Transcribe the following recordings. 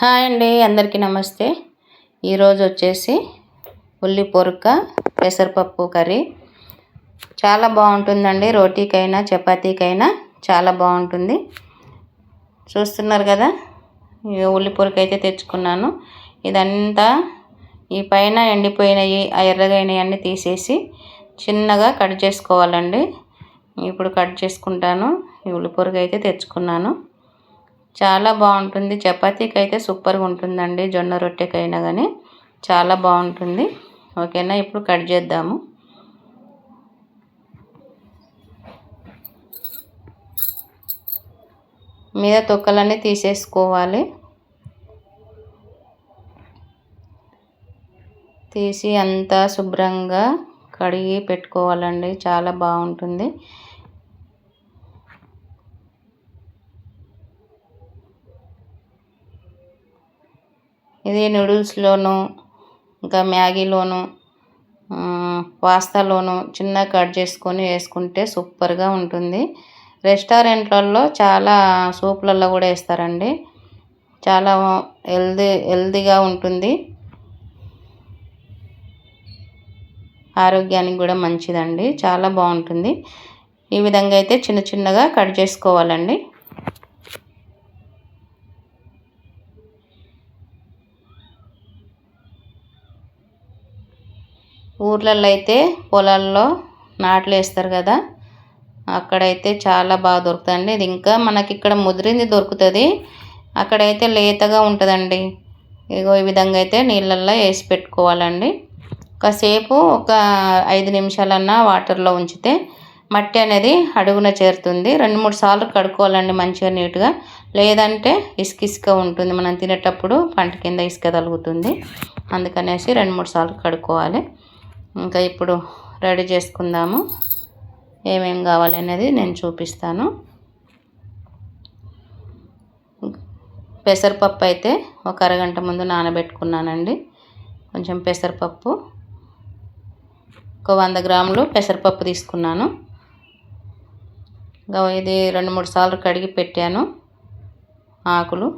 Hi అండి, అందరికీ నమస్తే. ఈరోజు వచ్చేసి ఉల్లి పొరక పెసరపప్పు కర్రీ చాలా బాగుంటుందండి. రోటీకైనా చపాతీకైనా చాలా బాగుంటుంది. చూస్తున్నారు కదా, ఉల్లి పొరక అయితే తెచ్చుకున్నాను. ఇదంతా ఈ పైన ఎండిపోయినవి ఎర్రగైనవి అన్నీ తీసేసి చిన్నగా కట్ చేసుకోవాలండి. ఇప్పుడు కట్ చేసుకుంటాను. ఈ ఉల్లి పొరక అయితే తెచ్చుకున్నాను. చాలా బాగుంటుంది. చపాతీకి అయితే సూపర్గా ఉంటుందండి. జొన్న రొట్టెకైనా కానీ చాలా బాగుంటుంది. ఓకేనా, ఇప్పుడు కట్ చేద్దాము. మీద తొక్కలన్నీ తీసేసుకోవాలి. తీసి అంతా శుభ్రంగా కడిగి పెట్టుకోవాలండి. చాలా బాగుంటుంది. ఇది నూడిల్స్లోను, ఇంకా మ్యాగీలోను, పాస్తాలోను చిన్నగా కట్ చేసుకొని వేసుకుంటే సూపర్గా ఉంటుంది. రెస్టారెంట్లలో చాలా సూప్లలో కూడా వేస్తారండి. చాలా హెల్తీగా ఉంటుంది. ఆరోగ్యానికి కూడా మంచిదండి. చాలా బాగుంటుంది. ఈ విధంగా అయితే చిన్న చిన్నగా కట్ చేసుకోవాలండి. ఊర్లలో అయితే పొలాల్లో నాట్లు వేస్తారు కదా, అక్కడైతే చాలా బాగా దొరుకుతుందండి. ఇది ఇంకా మనకి ఇక్కడ ముదిరింది దొరుకుతుంది, అక్కడైతే లేతగా ఉంటుందండి. ఇగో ఈ విధంగా అయితే నీళ్ళల్లో వేసి పెట్టుకోవాలండి. కాసేపు ఒక 5 నిమిషాలన్నా వాటర్లో ఉంచితే మట్టి అనేది అడుగున చేరుతుంది. 2-3 సార్లు కడుక్కోవాలండి మంచిగా నీట్గా. లేదంటే ఇసుక ఉంటుంది, మనం తినేటప్పుడు పంట కింద ఇసుక తగులుతుంది. అందుకనేసి 2-3 సార్లు కడుక్కోవాలి. ఇంకా ఇప్పుడు రెడీ చేసుకుందాము. ఏమేమి కావాలి అనేది నేను చూపిస్తాను. పెసరపప్పు అయితే ఒక అరగంట ముందు నానబెట్టుకున్నానండి. కొంచెం పెసరపప్పు, ఒక 100 గ్రాములు పెసరపప్పు తీసుకున్నాను. ఇది 2-3 సార్లు కడిగి పెట్టాను. ఆకులు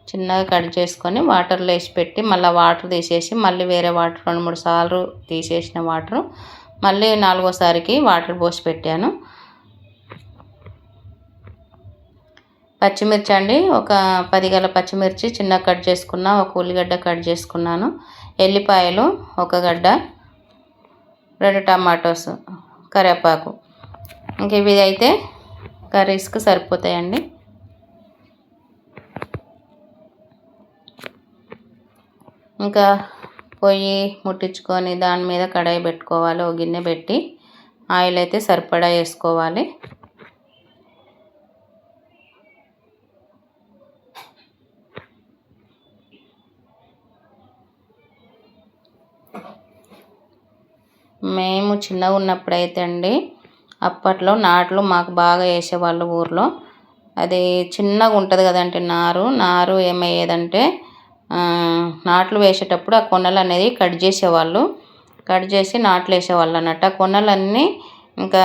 చిన్నగా కట్ చేసుకొని వాటర్లో వేసి పెట్టి మళ్ళీ వాటర్ తీసేసి మళ్ళీ వేరే వాటర్ 2-3 సార్లు తీసేసిన వాటర్ మళ్ళీ 4వసారికి వాటర్ పోసి పెట్టాను. పచ్చిమిర్చి అండి, ఒక 10 గల పచ్చిమిర్చి చిన్నగా కట్ చేసుకున్నా. ఒక ఉల్లిగడ్డ కట్ చేసుకున్నాను. ఎల్లిపాయలు ఒక గడ్డ, 2 టమాటోస్, కరివేపాకు. ఇంక ఇవి అయితే కర్రీస్కి సరిపోతాయండి. ఇంకా పొయ్యి ముట్టించుకొని దాని మీద కడాయి పెట్టుకోవాలి. ఒక గిన్నె పెట్టి ఆయిల్ అయితే సరిపడా వేసుకోవాలి. మేము చిన్నగా ఉన్నప్పుడైతే అండి, అప్పట్లో నాట్లు మాకు బాగా వేసేవాళ్ళు ఊర్లో. అది చిన్నగా ఉంటుంది కదంటే నారు ఏమయ్యేదంటే నాట్లు వేసేటప్పుడు ఆ కొనలు అనేది కట్ చేసేవాళ్ళు. కట్ చేసి నాట్లు వేసేవాళ్ళు అన్నట్టు. ఆ కొనలన్నీ ఇంకా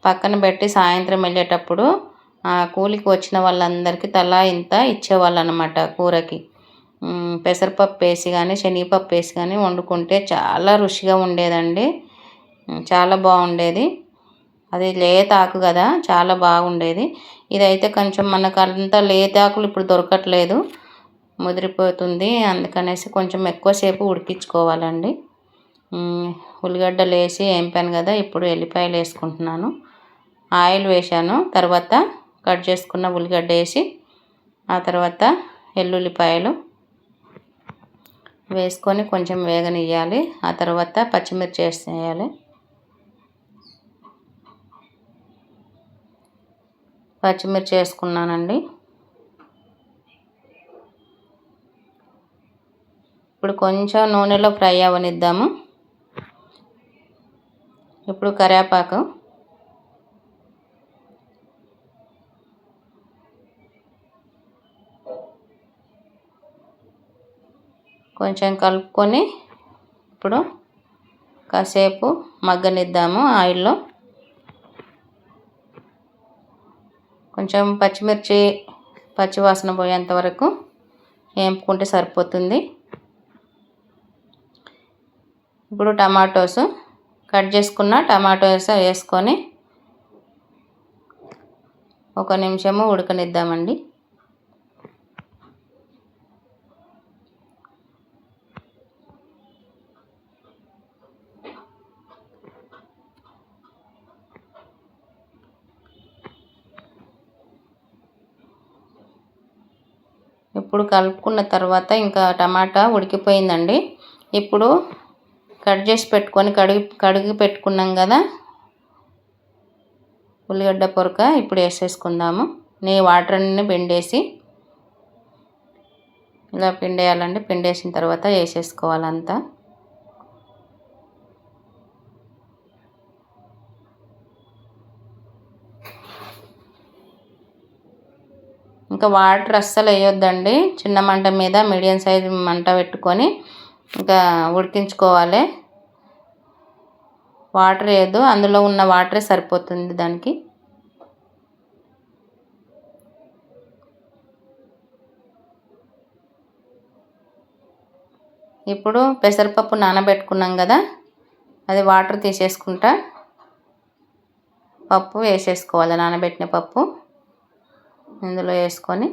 పక్కన పెట్టి సాయంత్రం వెళ్ళేటప్పుడు ఆ కూలికి వచ్చిన వాళ్ళందరికీ తలా ఇంత ఇచ్చేవాళ్ళు అన్నమాట. కూరకి పెసరపప్పు వేసి కానీ శనగపప్పు వేసి కానీ వండుకుంటే చాలా రుచిగా ఉండేదండి. చాలా బాగుండేది. అది లేత ఆకు కదా, చాలా బాగుండేది. ఇదైతే కొంచెం మనకు అంత లేత ఆకులు ఇప్పుడు దొరకట్లేదు, ముదిరిపోతుంది. అందుకనేసి కొంచెం ఎక్కువసేపు ఉడికించుకోవాలండి. ఉల్లిగడ్డలు వేసి వేంపాను కదా, ఇప్పుడు ఎల్లిపాయలు వేసుకుంటున్నాను. ఆయిల్ వేసాను. తర్వాత కట్ చేసుకున్న ఉల్లిగడ్డ వేసి ఆ తర్వాత ఎల్లుల్లిపాయలు వేసుకొని కొంచెం వేగనియ్యాలి. ఆ తర్వాత పచ్చిమిర్చి వేసేయాలి. పచ్చిమిర్చి వేసుకున్నానండి. ఇప్పుడు కొంచెం నూనెలో ఫ్రై అవ్వనిద్దాము. ఇప్పుడు కరివేపాకు, కొంచెం కలుపుకొని ఇప్పుడు కాసేపు మగ్గనిద్దాము ఆయిల్లో. కొంచెం పచ్చిమిర్చి పచ్చివాసన పోయేంత వరకు వేపుకుంటే సరిపోతుంది. ఇప్పుడు టమాటోస్ కట్ చేసుకున్న టమాటోస్ వేసుకొని 1 నిమిషము ఉడకనిద్దామండి. ఇప్పుడు కలుపుకున్న తర్వాత ఇంకా టమాటా ఉడికిపోయిందండి. ఇప్పుడు కట్ చేసి పెట్టుకొని కడిగి పెట్టుకున్నాం కదా ఉల్లిగడ్డ పొరక ఇప్పుడు వేసేసుకుందాము. వాటర్ అన్నీ పిండేసి ఇలా పిండేయాలండి. పిండేసిన తర్వాత వేసేసుకోవాలంతా. ఇంకా వాటర్ అస్సలు వేయొద్దండి. చిన్న మంట మీద మీడియం సైజు మంట పెట్టుకొని ఇంకా ఉడికించుకోవాలి. వాటర్ వేయద్దు, అందులో ఉన్న వాటరే సరిపోతుంది దానికి. ఇప్పుడు పెసరపప్పు నానబెట్టుకున్నాం కదా, అది వాటర్ తీసేసుకుంటా పప్పు వేసేసుకోవాలి. నానబెట్టిన పప్పు ఇందులో వేసుకొని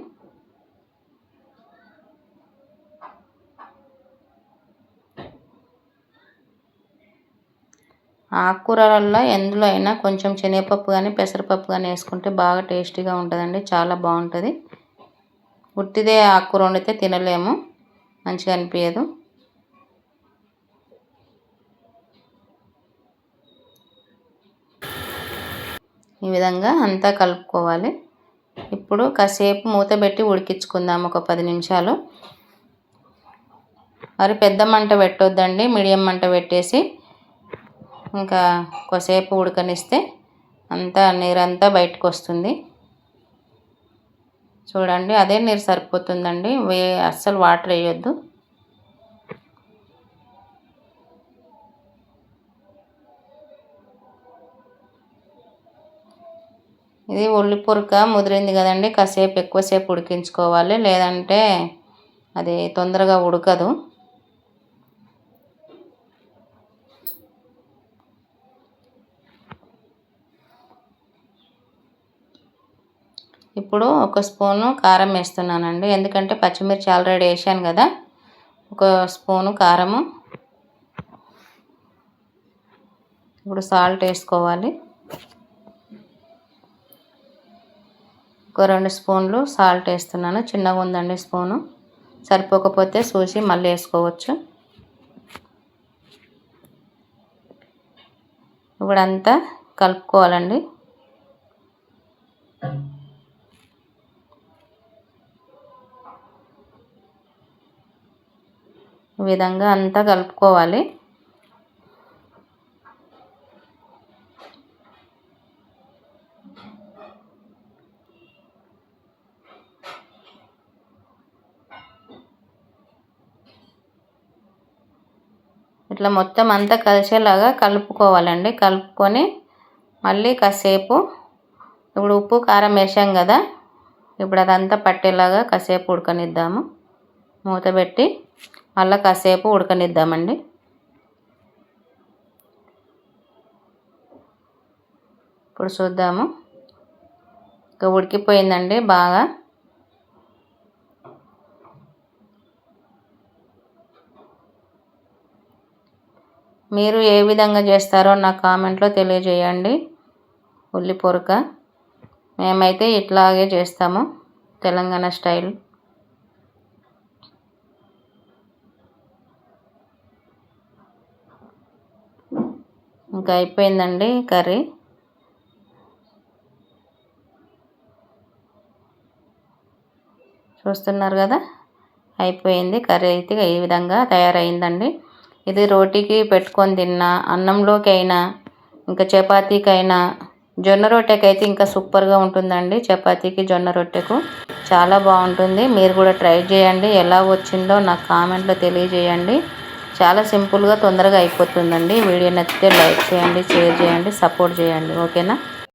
ఆకుకూరలలో ఎందులో అయినా కొంచెం శనగపప్పు కానీ పెసరపప్పు కానీ వేసుకుంటే బాగా టేస్టీగా ఉంటుందండి. చాలా బాగుంటుంది. ఉట్టిదే ఆకుకూర వండితే తినలేము, మంచిగా అనిపించదు. ఈ విధంగా అంతా కలుపుకోవాలి. ఇప్పుడు కాసేపు మూత పెట్టి ఉడికించుకుందాం, ఒక 10 నిమిషాలు. మరి పెద్ద మంట పెట్టొద్దండి, మీడియం మంట పెట్టేసి ఇంకా కొద్దిసేపు ఉడకనిస్తే అంతా నీరంతా బయటకు వస్తుంది. చూడండి, అదే నీరు సరిపోతుందండి. అస్సలు వాటర్ వేయొద్దు. ఇది ఉల్లి పొరక ముదిరింది కదండి, కాసేపు ఎక్కువసేపు ఉడికించుకోవాలి, లేదంటే అది తొందరగా ఉడకదు. ఇప్పుడు 1 స్పూను కారం వేస్తున్నానండి, ఎందుకంటే పచ్చిమిర్చి ఆల్రెడీ వేసాను కదా. 1 స్పూను కారము. ఇప్పుడు సాల్ట్ వేసుకోవాలి. 2 స్పూన్లు సాల్ట్ వేస్తున్నాను. చిన్నగా ఉందండి స్పూను, సరిపోకపోతే చూసి మళ్ళీ వేసుకోవచ్చు. ఇప్పుడంతా కలుపుకోవాలండి. ఈ విధంగా అంతా కలుపుకోవాలి. ఇట్లా మొత్తం అంతా కలిసేలాగా కలుపుకోవాలండి. కలుపుకొని మళ్ళీ కాసేపు, ఇప్పుడు ఉప్పు కారం వేసాం కదా, ఇప్పుడు అదంతా పట్టేలాగా కాసేపు ఉడకనిద్దాము. మూత పెట్టి మళ్ళీ కాసేపు ఉడకనిద్దామండి. ఇప్పుడు చూద్దాము, ఇంకా ఉడికిపోయిందండి బాగా. మీరు ఏ విధంగా చేస్తారో నాకు కామెంట్లో తెలియజేయండి. ఉల్లి పొరక మేమైతే ఇట్లాగే చేస్తాము, తెలంగాణ స్టైల్. ఇంకా అయిపోయిందండి కర్రీ. చూస్తున్నారు కదా, అయిపోయింది కర్రీ. అయితే ఈ విధంగా తయారైందండి. ఇది రోటీకి పెట్టుకొని తిన్నా, అన్నంలోకి అయినా, ఇంకా చపాతీకైనా, జొన్న రొట్టెకి అయితే ఇంకా సూపర్గా ఉంటుందండి. చపాతీకి జొన్న రొట్టెకు చాలా బాగుంటుంది. మీరు కూడా ట్రై చేయండి. ఎలా వచ్చిందో నాకు కామెంట్లో తెలియజేయండి. చాలా సింపుల్గా తొందరగా అయిపోతుందండి. వీడియో నచ్చితే లైక్ చేయండి, షేర్ చేయండి, సపోర్ట్ చేయండి. ఓకేనా?